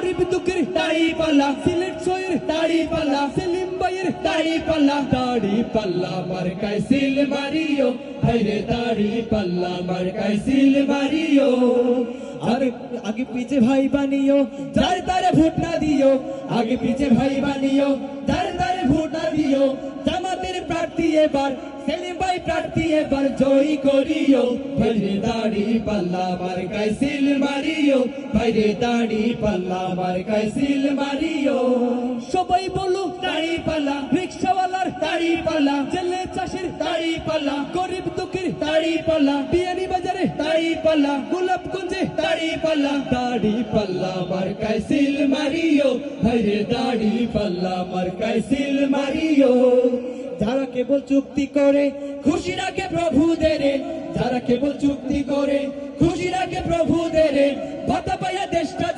গরিব দুঃখের দাড়ি পাল্লা, সিলেট শহরের দাড়ি পাল্লা, সেলিম ভাইয়ের দাড়ি পাল্লা, দাড়ি পাল্লা মার্কায় সিল মারিও, ভাইরে দাড়ি পাল্লা মার্কায় সিল মারিও। আগে পিছে ভাই বানিও, যার তারে ভোট না দিও, আগে পিছে ভাই বানিও, যার তারে ভোট না দিও। জামাতের প্রার্থী এবার সেলিম ভাই প্রার্থী এবার জয় করিও, ভাইরে দাড়ি পাল্লা মার্কায় সিল মারিও, ভাইরে দাড়ি পাল্লা মার্কায় সিল মারিও। সবাই বলো দাড়ি পাল্লা, রিক্সাওয়ালার দাড়ি পাল্লা, জেলে চাষের দাড়ি পাল্লা, গরিব দুঃখের দাড়ি পাল্লা, বিয়ানি বাজারে দাড়ি পাল্লা, গোলাপগঞ্জে দাড়ি পাল্লা, দাড়ি পাল্লা মার্কায় সিল মারিও, ভাইরে দাড়ি পাল্লা মার্কায় সিল মারিও। যারা কেবল চুক্তি করে খুশি রাখে প্রভুদের, যারা কেবল চুক্তি করে খুশি রাখে প্রভুদের, ভাতা পাইয়া দেশটা